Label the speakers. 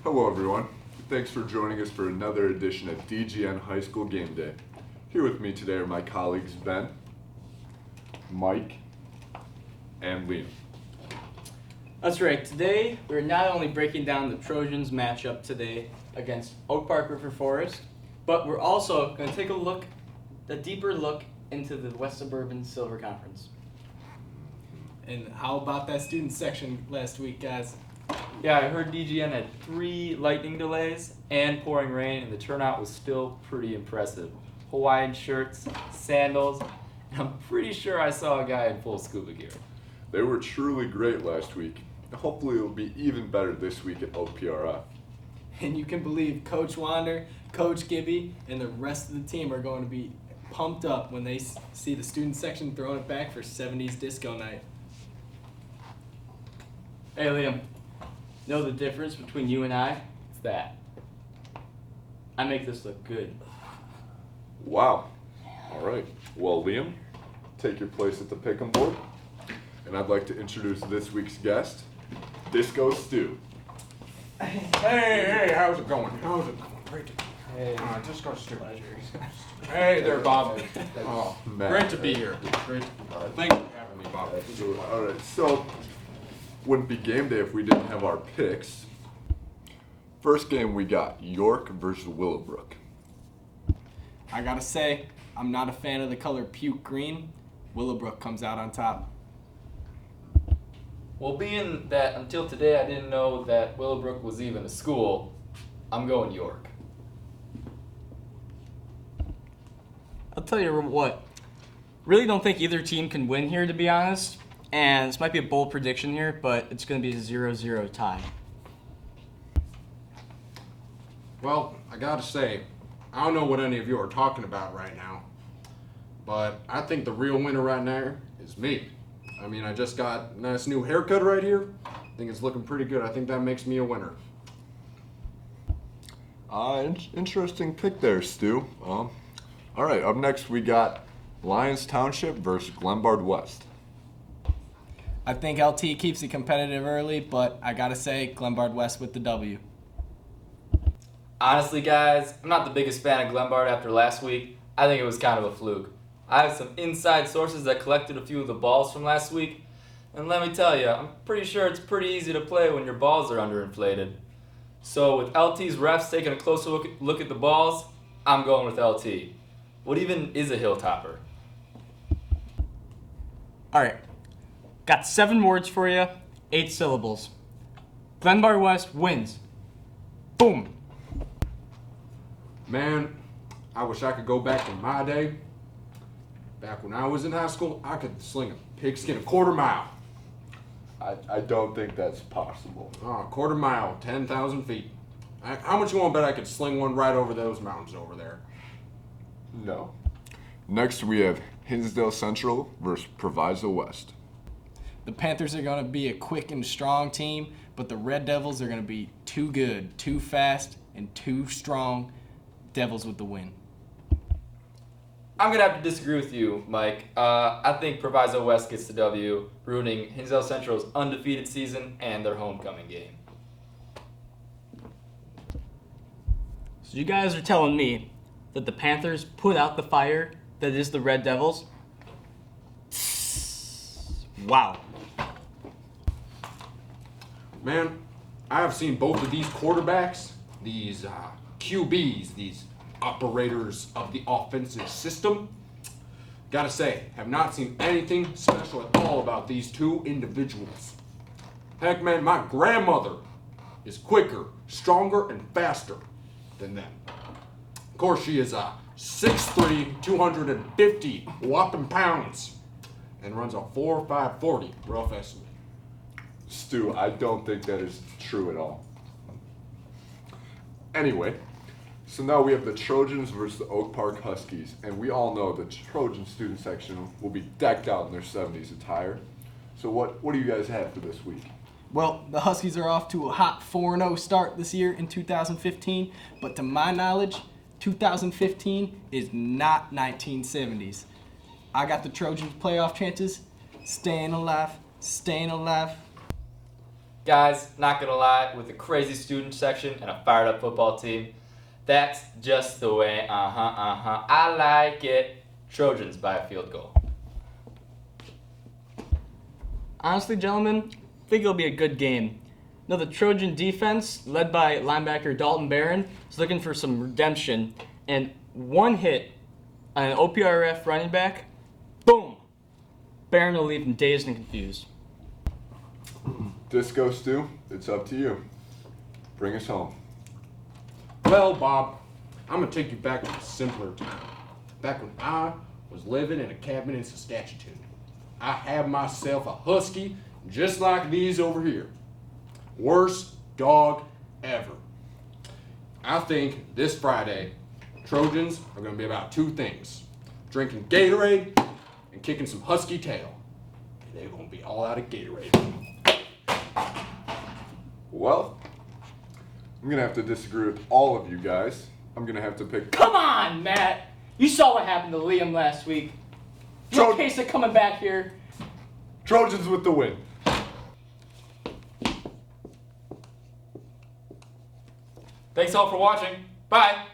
Speaker 1: Hello everyone. Thanks for joining us for another edition of DGN High School Game Day. Here with me today are my colleagues Ben, Mike, and Liam.
Speaker 2: That's right. Today we're not only breaking down the Trojans matchup today against Oak Park River Forest, but we're also going to take a deeper look into the West Suburban Silver Conference.
Speaker 3: And how about that student section last week, guys?
Speaker 4: Yeah, I heard DGN had 3 lightning delays and pouring rain, and the turnout was still pretty impressive. Hawaiian shirts, sandals, and I'm pretty sure I saw a guy in full scuba gear.
Speaker 1: They were truly great last week. Hopefully it'll be even better this week at OPRF.
Speaker 3: And you can believe Coach Wander, Coach Gibby, and the rest of the team are going to be pumped up when they see the student section throwing it back for 70s disco night.
Speaker 2: Hey Liam, know the difference between you and I? It's that I make this look good.
Speaker 1: Wow. All right. Well, Liam, take your place at the pick'em board. And I'd like to introduce this week's guest, Disco Stu.
Speaker 5: Hey, how's it going? Great to be here. Just go to Hey there, Bob. Oh,
Speaker 1: Matt.
Speaker 5: great to be here. Great. Thanks for having me, Bob.
Speaker 1: All right. So, wouldn't be game day if we didn't have our picks. First game we got York versus Willowbrook.
Speaker 3: I gotta say, I'm not a fan of the color puke green. Willowbrook comes out on top.
Speaker 4: Well, being that until today I didn't know that Willowbrook was even a school, I'm going York.
Speaker 2: I'll tell you what, really don't think either team can win here, to be honest. And this might be a bold prediction here, but it's going to be a 0-0 tie.
Speaker 5: Well, I gotta say, I don't know what any of you are talking about right now, but I think the real winner right now is me. I mean, I just got a nice new haircut right here. I think it's looking pretty good. I think that makes me a winner.
Speaker 1: Interesting pick there, Stu. All right, up next we got Lyons Township versus Glenbard West.
Speaker 3: I think LT keeps it competitive early, but I gotta say, Glenbard West with the W.
Speaker 4: Honestly, guys, I'm not the biggest fan of Glenbard after last week. I think it was kind of a fluke. I have some inside sources that collected a few of the balls from last week, and let me tell you, I'm pretty sure it's pretty easy to play when your balls are underinflated. So with LT's refs taking a closer look at the balls, I'm going with LT. What even is a hilltopper?
Speaker 2: All right, got 7 words for you, 8 syllables. Glenbard West wins. Boom.
Speaker 5: Man, I wish I could go back to my day. Back when I was in high school, I could sling a pigskin a quarter mile.
Speaker 1: I don't think that's possible.
Speaker 5: A quarter mile, 10,000 feet. How much you want to bet I could sling one right over those mountains over there?
Speaker 1: No. Next we have Hinsdale Central versus Proviso West.
Speaker 3: The Panthers are going to be a quick and strong team, but the Red Devils are going to be too good, too fast, and too strong. Devils with the win.
Speaker 4: I'm going to have to disagree with you, Mike. I think Proviso West gets the W, ruining Hinsdale Central's undefeated season and their homecoming game.
Speaker 2: So you guys are telling me that the Panthers put out the fire that is the Red Devils? Wow.
Speaker 5: Man, I have seen both of these quarterbacks, these QBs, these operators of the offensive system. Gotta say, have not seen anything special at all about these two individuals. Heck, man, my grandmother is quicker, stronger, and faster than them. Of course, she is 6'3", 250 whopping pounds, and runs a 4.5 40, rough estimate.
Speaker 1: Stu, I don't think that is true at all. Anyway, so now we have the Trojans versus the Oak Park Huskies, and we all know the Trojan student section will be decked out in their 70s attire. So what do you guys have for this week?
Speaker 3: Well, the Huskies are off to a hot 4-0 start this year in 2015, but to my knowledge, 2015 is not 1970s. I got the Trojans playoff chances, staying alive.
Speaker 4: Guys, not gonna lie, with a crazy student section and a fired up football team, that's just the way, I like it. Trojans by a field goal.
Speaker 2: Honestly, gentlemen, I think it'll be a good game. No, the Trojan defense, led by linebacker Dalton Barron, is looking for some redemption. And one hit on an OPRF running back, boom! Barron will leave him dazed and confused.
Speaker 1: Disco Stu, it's up to you. Bring us home.
Speaker 5: Well, Bob, I'm gonna take you back to a simpler time. Back when I was living in a cabin in Saskatchewan. I had myself a husky just like these over here. Worst dog ever. I think this Friday, Trojans are gonna be about two things. Drinking Gatorade and kicking some husky tail. And they're gonna be all out of Gatorade.
Speaker 1: Well, I'm gonna have to disagree with all of you guys. I'm gonna have to pick.
Speaker 2: Come on, Matt! You saw what happened to Liam last week. No case of coming back here.
Speaker 1: Trojans with the win.
Speaker 4: Thanks all for watching. Bye.